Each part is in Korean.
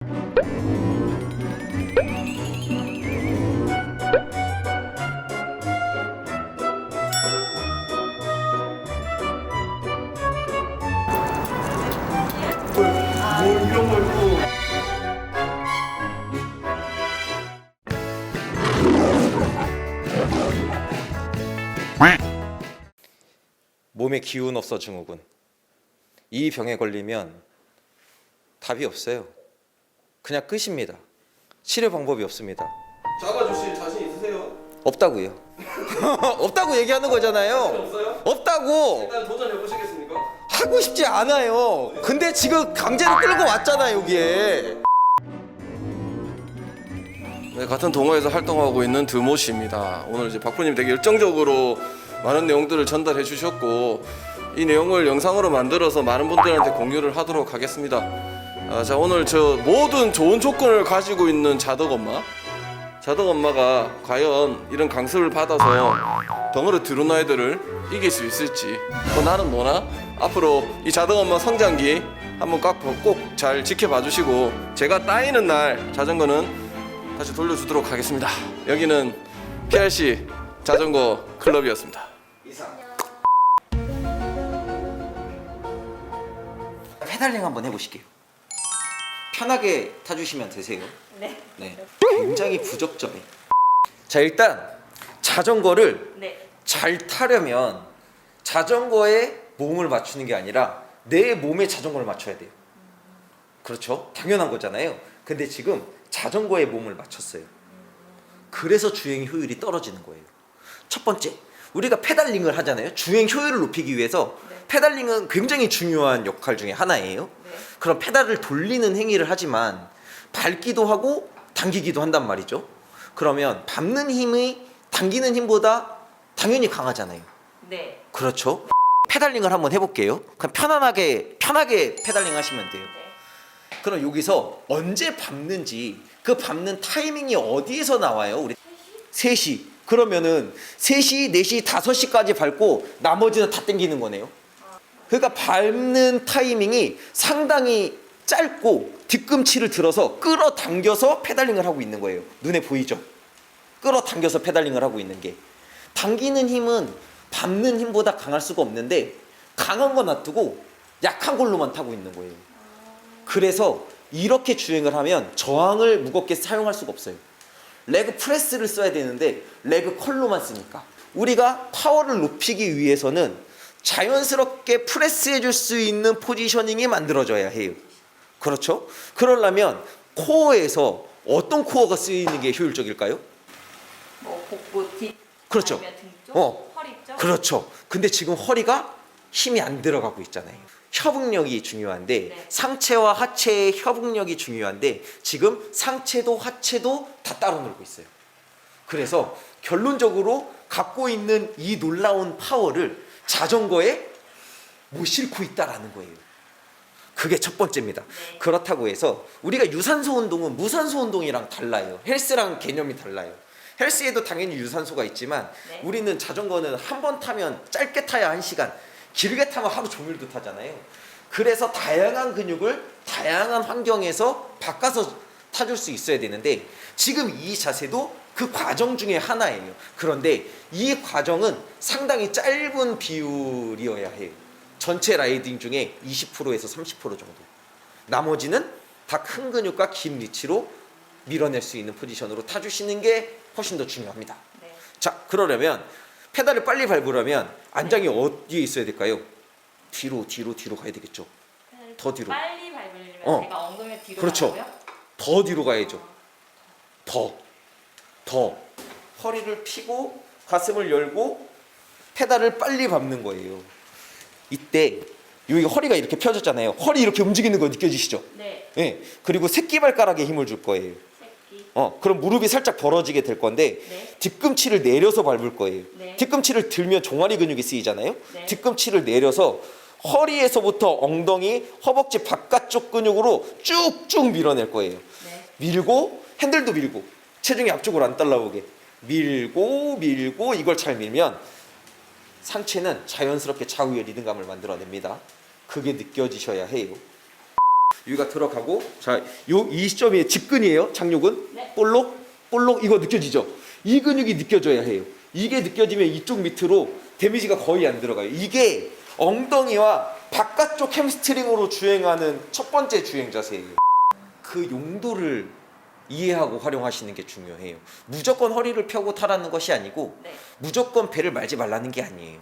이런 걸 또. 몸에 기운 없어 증후군. 이 병에 걸리면 답이 없어요. 그냥 끝입니다. 치료 방법이 없습니다. 잡아주실 자신 있으세요? 없다고요. 없다고 얘기하는 거잖아요. 없어요? 없다고. 일단 도전해 보시겠습니까? 하고 싶지 않아요. 근데 지금 강제로 끌고 왔잖아요, 여기에. 네, 같은 동호회에서 활동하고 있는 드모 씨입니다. 오늘 이제 박프로님 되게 열정적으로 많은 내용들을 전달해 주셨고 이 내용을 영상으로 만들어서 많은 분들한테 공유를 하도록 하겠습니다. 자, 오늘 저 모든 좋은 조건을 가지고 있는 자덕엄마가 과연 이런 강습을 받아서 덩어리 드론 아이들을 이길 수 있을지 나는 뭐나 앞으로 이 자덕엄마 성장기 한번 꼭 잘 지켜봐 주시고 제가 따이는 날 자전거는 다시 돌려주도록 하겠습니다. 여기는 PRC 자전거 클럽이었습니다. 페달링 한번 해보실게요. 편하게 타주시면 되세요. 네. 네. 굉장히 부적절해. 자, 일단 자전거를 네. 잘 타려면 자전거에 몸을 맞추는 게 아니라 내 몸에 자전거를 맞춰야 돼요. 그렇죠? 당연한 거잖아요. 근데 지금 자전거에 몸을 맞췄어요. 그래서 주행 효율이 떨어지는 거예요. 첫 번째, 우리가 페달링을 하잖아요. 주행 효율을 높이기 위해서 페달링은 굉장히 중요한 역할 중에 하나예요. 그럼 페달을 돌리는 행위를 하지만 밟기도 하고 당기기도 한단 말이죠. 그러면 밟는 힘이 당기는 힘보다 당연히 강하잖아요. 네. 그렇죠? 페달링을 한번 해볼게요. 그냥 편하게 페달링 하시면 돼요. 그럼 여기서 언제 밟는지 그 밟는 타이밍이 어디에서 나와요? 우리 3시. 그러면은 3시, 4시, 5시까지 밟고 나머지는 다 당기는 거네요. 그러니까 밟는 타이밍이 상당히 짧고 뒤꿈치를 들어서 끌어당겨서 페달링을 하고 있는 거예요. 눈에 보이죠? 끌어당겨서 페달링을 하고 있는 게. 당기는 힘은 밟는 힘보다 강할 수가 없는데 강한 거 놔두고 약한 걸로만 타고 있는 거예요. 그래서 이렇게 주행을 하면 저항을 무겁게 사용할 수가 없어요. 레그 프레스를 써야 되는데 레그 컬로만 쓰니까. 우리가 파워를 높이기 위해서는 자연스럽게 프레스해 줄 수 있는 포지셔닝이 만들어져야 해요. 그렇죠? 그러려면 코어에서 어떤 코어가 쓰이는 게 효율적일까요? 뭐 복부 뒤. 그렇죠. 아니면 등 쪽, 허리 쪽. 그렇죠. 근데 지금 허리가 힘이 안 들어가고 있잖아요. 협응력이 중요한데 네. 상체와 하체의 협응력이 중요한데 지금 상체도 하체도 다 따로 놀고 있어요. 그래서 결론적으로 갖고 있는 이 놀라운 파워를 자전거에 못 싣고 있다라는 거예요. 그게 첫 번째입니다. 네. 그렇다고 해서 우리가 유산소 운동은 무산소 운동이랑 달라요. 헬스랑 개념이 달라요. 헬스에도 당연히 유산소가 있지만 네. 우리는 자전거는 한 번 타면 짧게 타야 1시간, 길게 타면 하루 종일도 타잖아요. 그래서 다양한 근육을 다양한 환경에서 바꿔서 타줄 수 있어야 되는데 지금 이 자세도 그 과정 중에 하나예요. 그런데 이 과정은 상당히 짧은 비율이어야 해요. 전체 라이딩 중에 20%에서 30% 정도. 나머지는 다 큰 근육과 긴 리치로 밀어낼 수 있는 포지션으로 타주시는 게 훨씬 더 중요합니다. 네. 자, 그러려면 페달을 빨리 밟으려면 안장이 어디에 있어야 될까요? 뒤로 가야 되겠죠. 더 뒤로. 빨리 밟으려면 어. 제가 엉덩이 뒤로 그렇죠. 가고요. 더 뒤로 가야죠. 더. 허리를 펴고 가슴을 열고 페달을 빨리 밟는 거예요. 이때 여기 허리가 이렇게 펴졌잖아요. 허리 이렇게 움직이는 거 느껴지시죠? 네. 네. 그리고 새끼발가락에 힘을 줄 거예요. 새끼. 그럼 무릎이 살짝 벌어지게 될 건데 네. 뒤꿈치를 내려서 밟을 거예요. 네. 뒤꿈치를 들면 종아리 근육이 쓰이잖아요. 네. 뒤꿈치를 내려서 허리에서부터 엉덩이, 허벅지 바깥쪽 근육으로 쭉쭉 밀어낼 거예요. 네. 밀고 핸들도 밀고 체중이 앞쪽으로 안 따라오게 밀고 이걸 잘 밀면 상체는 자연스럽게 좌우의 리듬감을 만들어냅니다. 그게 느껴지셔야 해요. 여기가 들어가고 자, 이 시점이 직근이에요. 착륙은 네. 볼록 이거 느껴지죠? 이 근육이 느껴져야 해요. 이게 느껴지면 이쪽 밑으로 데미지가 거의 안 들어가요. 이게 엉덩이와 바깥쪽 햄스트링으로 주행하는 첫 번째 주행 자세예요. 그 용도를 이해하고 활용하시는 게 중요해요. 무조건 허리를 펴고 타라는 것이 아니고 네. 무조건 배를 말지 말라는 게 아니에요.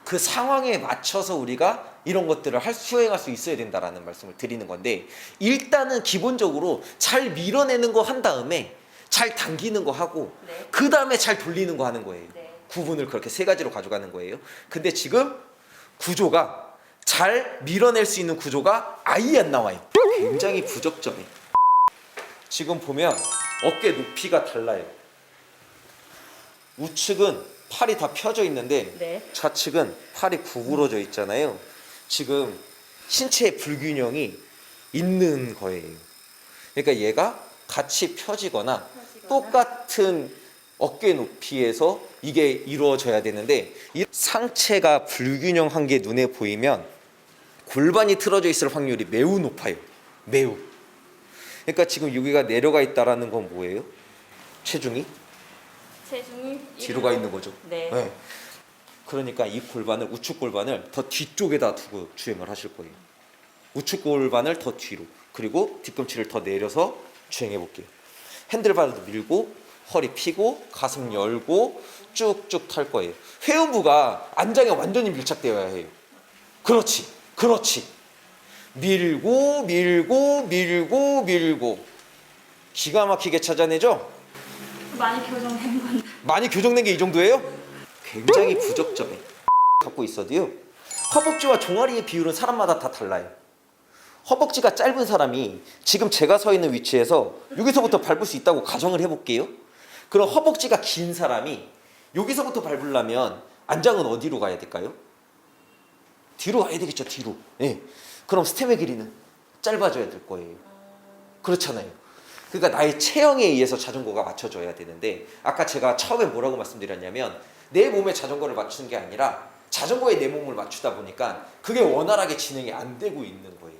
그 상황에 맞춰서 우리가 이런 것들을 수행할 수 있어야 된다라는 말씀을 드리는 건데, 일단은 기본적으로 잘 밀어내는 거 한 다음에 잘 당기는 거 하고 네. 그 다음에 잘 돌리는 거 하는 거예요. 네. 구분을 그렇게 세 가지로 가져가는 거예요. 근데 지금 구조가 잘 밀어낼 수 있는 구조가 아예 안 나와요. 굉장히 부적절해. 지금 보면 어깨 높이가 달라요. 우측은 팔이 다 펴져 있는데 네. 좌측은 팔이 구부러져 있잖아요. 지금 신체의 불균형이 있는 거예요. 그러니까 얘가 같이 펴지거나 똑같은 어깨 높이에서 이게 이루어져야 되는데, 이 상체가 불균형한 게 눈에 보이면 골반이 틀어져 있을 확률이 매우 높아요. 매우. 그러니까 지금 여기가 내려가 있다라는 건 뭐예요? 체중이 체중이 뒤로 가 있는 거죠. 네. 네. 그러니까 이 골반을, 우측 골반을 더 뒤쪽에다 두고 주행을 하실 거예요. 우측 골반을 더 뒤로, 그리고 뒤꿈치를 더 내려서 주행해 볼게요. 핸들바도 밀고 허리 펴고 가슴 열고 쭉쭉 탈 거예요. 회음부가 안장에 완전히 밀착되어야 해요. 그렇지. 밀고 기가 막히게 찾아내죠? 많이 교정된 건데. 많이 교정된 게 이 정도예요? 굉장히 부적절해. 갖고 있어도요, 허벅지와 종아리의 비율은 사람마다 다 달라요. 허벅지가 짧은 사람이 지금 제가 서 있는 위치에서 여기서부터 밟을 수 있다고 가정을 해볼게요. 그럼 허벅지가 긴 사람이 여기서부터 밟으려면 안장은 어디로 가야 될까요? 뒤로 가야 되겠죠. 뒤로. 네. 그럼 스템의 길이는 짧아져야 될 거예요. 그렇잖아요. 그러니까 나의 체형에 의해서 자전거가 맞춰져야 되는데, 아까 제가 처음에 뭐라고 말씀드렸냐면 내 몸에 자전거를 맞추는 게 아니라 자전거에 내 몸을 맞추다 보니까 그게 원활하게 진행이 안 되고 있는 거예요.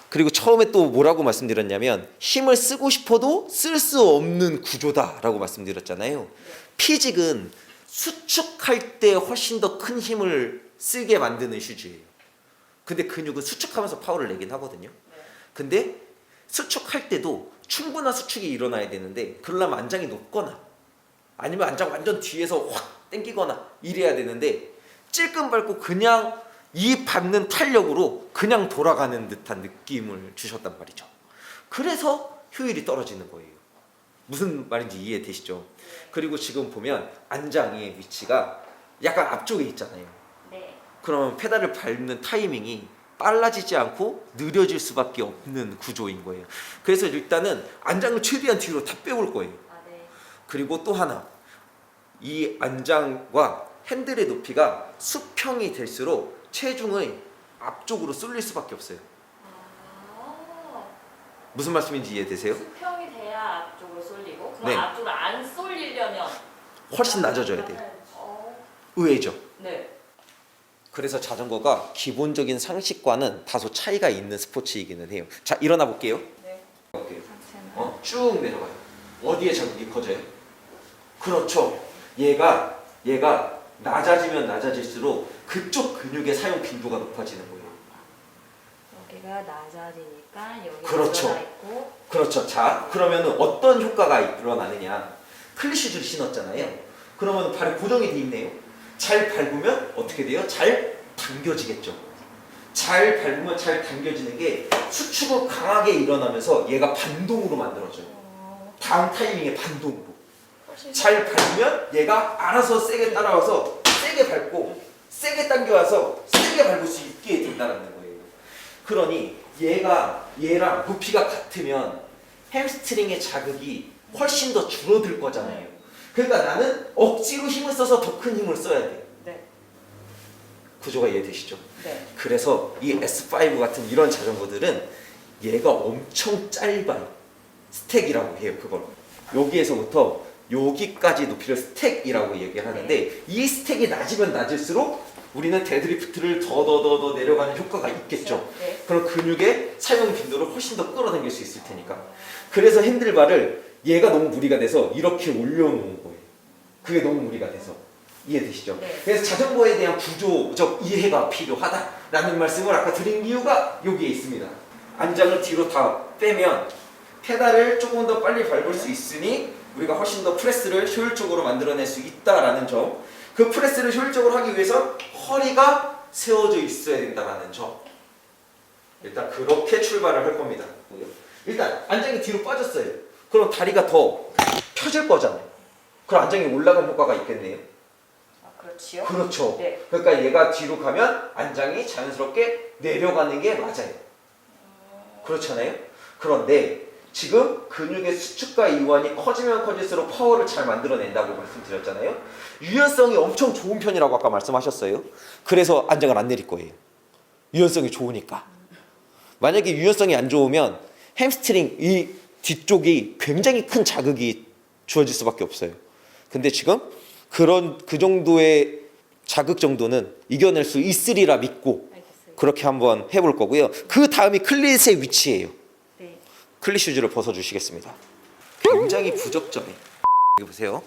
그리고 처음에 또 뭐라고 말씀드렸냐면 힘을 쓰고 싶어도 쓸 수 없는 구조다라고 말씀드렸잖아요. 피직은 수축할 때 훨씬 더 큰 힘을 쓰게 만드는 슈즈예요. 근데 근육은 수축하면서 파워를 내긴 하거든요. 근데 수축할 때도 충분한 수축이 일어나야 되는데, 그러려면 안장이 높거나 아니면 안장 완전 뒤에서 확 당기거나 이래야 되는데, 찔끔 밟고 그냥 이 밟는 탄력으로 그냥 돌아가는 듯한 느낌을 주셨단 말이죠. 그래서 효율이 떨어지는 거예요. 무슨 말인지 이해되시죠? 그리고 지금 보면 안장의 위치가 약간 앞쪽에 있잖아요. 네. 그러면 페달을 밟는 타이밍이 빨라지지 않고 느려질 수밖에 없는 구조인 거예요. 그래서 일단은 안장을 최대한 뒤로 다 빼올 거예요. 아, 네. 그리고 또 하나, 이 안장과 핸들의 높이가 수평이 될수록 체중을 앞쪽으로 쏠릴 수밖에 없어요. 아, 무슨 말씀인지 이해되세요? 수평이 돼야 앞쪽으로 쏠리고, 그럼 네. 앞쪽으로 안 쏠리려면 훨씬 낮아져야 돼요. 어, 의외죠. 네. 그래서 자전거가 기본적인 상식과는 다소 차이가 있는 스포츠이기는 해요. 자, 일어나 볼게요. 네. 볼게요. 상체는 쭉 내려가요. 어디에 자극이 커져요? 그렇죠. 얘가 낮아지면 낮아질수록 그쪽 근육의 사용 빈도가 높아지는 거예요. 여기가 낮아지니까 여기가 그렇죠. 올라가 있고. 그렇죠. 자, 그러면 어떤 효과가 일어나느냐? 클리슈즈를 신었잖아요. 그러면 발이 고정이 돼 있네요. 잘 밟으면 어떻게 돼요? 잘 당겨지겠죠. 잘 밟으면 잘 당겨지는 게 수축을 강하게 일어나면서 얘가 반동으로 만들어져요. 다음 타이밍에 반동으로. 잘 밟으면 얘가 알아서 세게 따라와서 세게 밟고 세게 당겨와서 세게 밟을 수 있게 된다는 거예요. 그러니 얘랑 높이가 같으면 햄스트링의 자극이 훨씬 더 줄어들 거잖아요. 그러니까 나는 억지로 힘을 써서 더 큰 힘을 써야 돼. 네. 구조가 이해되시죠? 네. 그래서 이 S5 같은 이런 자전거들은 얘가 엄청 짧아요. 스택이라고 해요. 그걸 여기에서부터 여기까지 높이를 스택이라고 얘기를 하는데, 이 스택이 낮으면 낮을수록 우리는 데드리프트를 더 내려가는 효과가 있겠죠. 네. 그럼 근육의 사용 빈도를 훨씬 더 끌어당길 수 있을 테니까. 그래서 핸들바를 얘가 너무 무리가 돼서 이렇게 올려놓은 거예요. 그게 너무 무리가 돼서. 이해되시죠? 네. 그래서 자전거에 대한 구조적 이해가 필요하다라는 말씀을 아까 드린 이유가 여기에 있습니다. 안장을 뒤로 다 빼면 페달을 조금 더 빨리 밟을 수 있으니 우리가 훨씬 더 프레스를 효율적으로 만들어낼 수 있다라는 점. 그 프레스를 효율적으로 하기 위해서 허리가 세워져 있어야 된다는 점. 일단 그렇게 출발을 할 겁니다. 일단 안장이 뒤로 빠졌어요. 그럼 다리가 더 펴질 거잖아요. 그럼 안장이 올라간 효과가 있겠네요. 아, 그렇지요. 그렇죠. 네. 그러니까 얘가 뒤로 가면 안장이 자연스럽게 내려가는 게 맞아요. 그렇잖아요. 그런데 지금 근육의 수축과 이완이 커지면 커질수록 파워를 잘 만들어낸다고 말씀드렸잖아요. 유연성이 엄청 좋은 편이라고 아까 말씀하셨어요. 그래서 안장을 안 내릴 거예요. 유연성이 좋으니까. 만약에 유연성이 안 좋으면 햄스트링 이 뒤쪽이 굉장히 큰 자극이 주어질 수밖에 없어요. 근데 지금 그 정도의 자극 정도는 이겨낼 수 있으리라 믿고 알겠어요. 그렇게 한번 해볼 거고요. 그 다음이 클릿의 위치예요. 네. 클릿 슈즈를 벗어주시겠습니다. 굉장히 부적절해. 여기 보세요.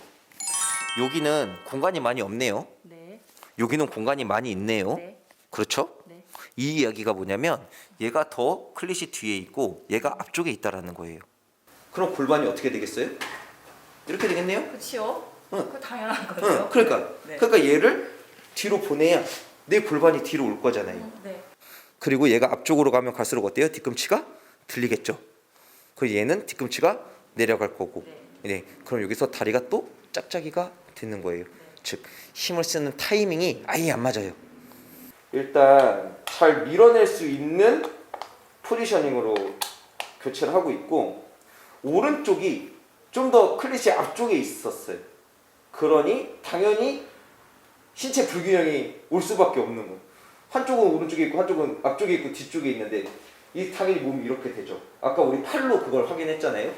여기는 공간이 많이 없네요. 네. 여기는 공간이 많이 있네요. 네. 그렇죠? 네. 이 이야기가 뭐냐면 얘가 더 클릿이 뒤에 있고 얘가 앞쪽에 있다라는 거예요. 그럼 골반이 어떻게 되겠어요? 이렇게 되겠네요? 그렇지요. 응. 그 당연한 거죠. 응, 그러니까 네. 얘를 뒤로 보내야 내 골반이 뒤로 올 거잖아요. 네. 그리고 얘가 앞쪽으로 가면 갈수록 어때요? 뒤꿈치가 들리겠죠. 그리고 얘는 뒤꿈치가 내려갈 거고. 네. 그럼 여기서 다리가 또 짝짝이가 되는 거예요. 즉 힘을 쓰는 타이밍이 아예 안 맞아요. 일단 잘 밀어낼 수 있는 포지셔닝으로 교체를 하고 있고 오른쪽이 좀 더 클릿이 앞쪽에 있었어요. 그러니 당연히 신체 불균형이 올 수밖에 없는 거예요. 한쪽은 오른쪽에 있고 한쪽은 앞쪽에 있고 뒤쪽에 있는데 이 당연히 몸이 이렇게 되죠. 아까 우리 팔로 그걸 확인했잖아요.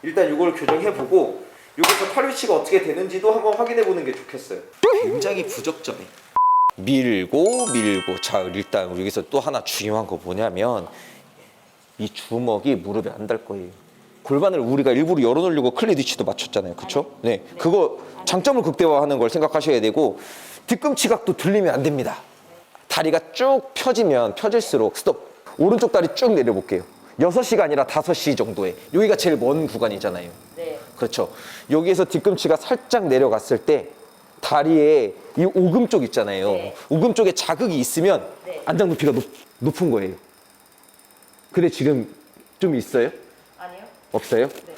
일단 이걸 교정해보고 여기서 팔 위치가 어떻게 되는지도 한번 확인해보는 게 좋겠어요. 굉장히 부적절해. 밀고 자 일단 여기서 또 하나 중요한 거 뭐냐면 이 주먹이 무릎에 안 닿을 거예요. 골반을 우리가 일부러 열어놓으려고 클릿 위치도 맞췄잖아요. 그쵸? 네. 그거 장점을 극대화하는 걸 생각하셔야 되고 뒤꿈치가 또 들리면 안 됩니다. 다리가 쭉 펴질수록 스톱. 오른쪽 다리 쭉 내려볼게요. 6시가 아니라 5시 정도에. 여기가 제일 먼 구간이잖아요. 네. 그렇죠. 여기에서 뒤꿈치가 살짝 내려갔을 때 다리에 이 오금 쪽 있잖아요. 네. 오금 쪽에 자극이 있으면 네. 안장 높이가 높은 거예요. 근데 지금 좀 있어요? 아니요. 없어요? 네.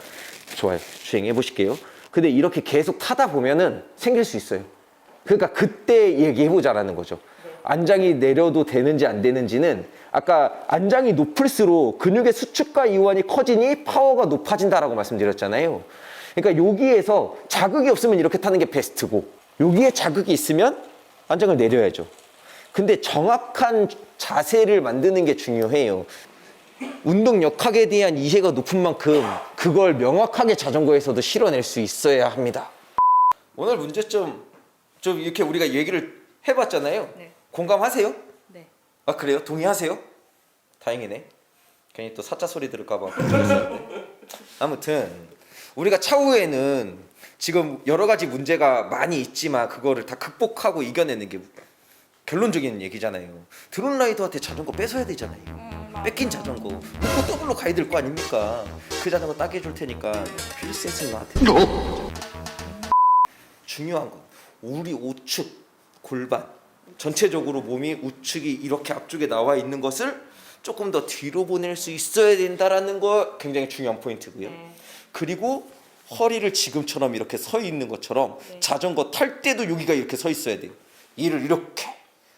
좋아요. 주행해 보실게요. 근데 이렇게 계속 타다 보면은 생길 수 있어요. 그러니까 그때 얘기해 보자라는 거죠. 네. 안장이 내려도 되는지 안 되는지는 아까 안장이 높을수록 근육의 수축과 이완이 커지니 파워가 높아진다라고 말씀드렸잖아요. 그러니까 여기에서 자극이 없으면 이렇게 타는 게 베스트고 여기에 자극이 있으면 안장을 내려야죠. 근데 정확한 자세를 만드는 게 중요해요. 운동 역학에 대한 이해가 높은 만큼 그걸 명확하게 자전거에서도 실어낼 수 있어야 합니다. 오늘 문제점 좀 이렇게 우리가 얘기를 해봤잖아요. 네. 공감하세요? 네. 아 그래요? 동의하세요? 다행이네. 괜히 또 사자 소리 들을까봐 걱정했었는데. 아무튼 우리가 차후에는 지금 여러 가지 문제가 많이 있지만 그거를 다 극복하고 이겨내는 게 결론적인 얘기잖아요. 드론 라이더한테 자전거 뺏어야 되잖아요. 뺏긴 자전거 또 더블로 가야 될 거 아닙니까? 그 자전거 따게 해줄 테니까 필센스는 나한테 중요한 건 우리 우측 골반 전체적으로 몸이 우측이 이렇게 앞쪽에 나와 있는 것을 조금 더 뒤로 보낼 수 있어야 된다라는 거 굉장히 중요한 포인트고요. 네. 그리고 허리를 지금처럼 이렇게 서 있는 것처럼 네. 자전거 탈 때도 여기가 이렇게 서 있어야 돼요. 이를 이렇게.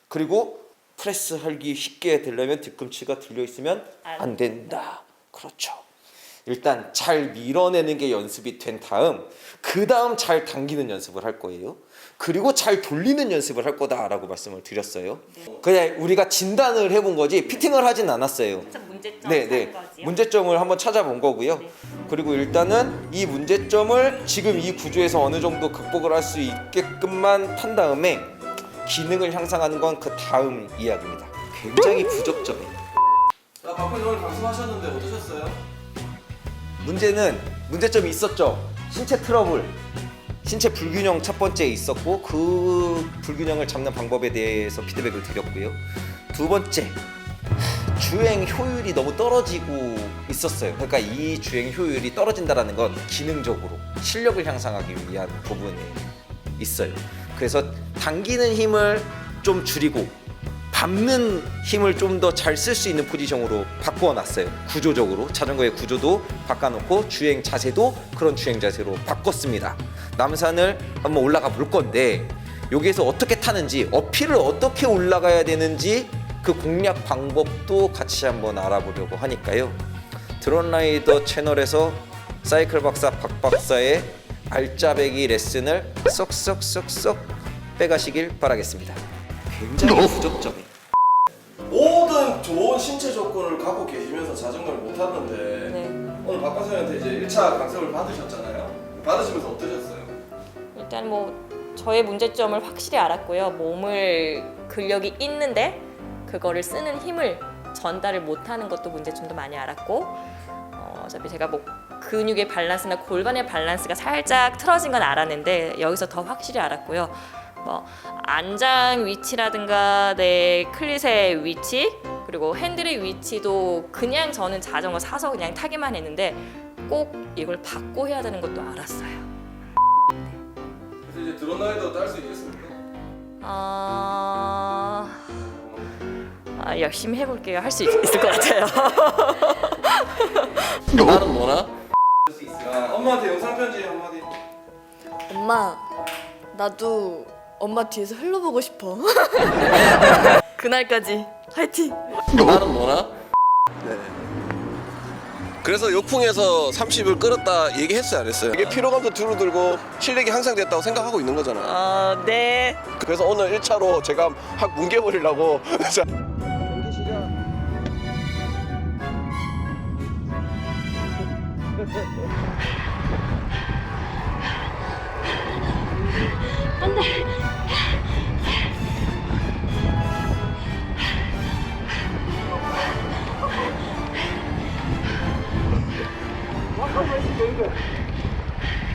그리고 프레스 하기 쉽게 되려면 뒤꿈치가 들려 있으면 안 된다. 그렇죠. 일단 잘 밀어내는 게 연습이 된 다음 그 다음 잘 당기는 연습을 할 거예요. 그리고 잘 돌리는 연습을 할 거다라고 말씀을 드렸어요. 네. 그냥 우리가 진단을 해본 거지 피팅을 하진 않았어요. 진짜 문제점 네. 거지요? 문제점을 한번 찾아본 거고요. 네. 그리고 일단은 이 문제점을 지금 이 구조에서 어느 정도 극복을 할 수 있게끔만 탄 다음에 기능을 향상하는 건 그 다음 이야기입니다. 굉장히 부적절해. 자, 박근혜 오늘 강습하셨는데 어떠셨어요? 문제점이 있었죠. 신체 트러블, 신체 불균형 첫 번째 있었고 그 불균형을 잡는 방법에 대해서 피드백을 드렸고요. 두 번째, 주행 효율이 너무 떨어지고 있었어요. 그러니까 이 주행 효율이 떨어진다는 건 기능적으로 실력을 향상하기 위한 부분이 있어요. 그래서 당기는 힘을 좀 줄이고 밟는 힘을 좀 더 잘 쓸 수 있는 포지션으로 바꾸어 놨어요. 구조적으로 자전거의 구조도 바꿔놓고 주행 자세도 그런 주행 자세로 바꿨습니다. 남산을 한번 올라가 볼 건데 여기에서 어떻게 타는지, 어필을 어떻게 올라가야 되는지 그 공략 방법도 같이 한번 알아보려고 하니까요. 드론라이더 채널에서 사이클 박사 박 박사의 알짜배기 레슨을 쏙쏙쏙쏙 빼가시길 바라겠습니다. 굉장히 부적절해. 모든 좋은 신체 조건을 갖고 계시면서 자전거를 못 탔는데 네. 오늘 박 박사님한테 이제 1차 강습을 받으셨잖아요. 받으시면서 어떠셨어요? 일단 뭐 저의 문제점을 확실히 알았고요. 몸을 근력이 있는데 그거를 쓰는 힘을 전달을 못하는 것도 문제점도 많이 알았고, 어차피 제가 뭐 근육의 밸런스나 골반의 밸런스가 살짝 틀어진 건 알았는데 여기서 더 확실히 알았고요. 뭐 안장 위치라든가 내 클릿의 위치, 그리고 핸들의 위치도 그냥 저는 자전거 사서 그냥 타기만 했는데 꼭 이걸 받고 해야 되는 것도 알았어요. 그래서 이제 드론라이더 딸 수 있겠습니까? 열심히 해볼게요. 할 수 있을 것 같아요. 나는 뭐나? 자, 엄마한테 영상 편지 한마디. 엄마, 나도 엄마 뒤에서 흘러보고 싶어. 그날까지 화이팅! 나는 뭐나? 네. 그래서 욕풍에서 30을 끌었다 얘기했어요, 안 했어요? 이게 피로감도 줄어들고 실력이 향상됐다고 생각하고 있는 거잖아. 네. 그래서 오늘 1차로 제가 확 뭉개버리려고. 자, 경기 시작. 안돼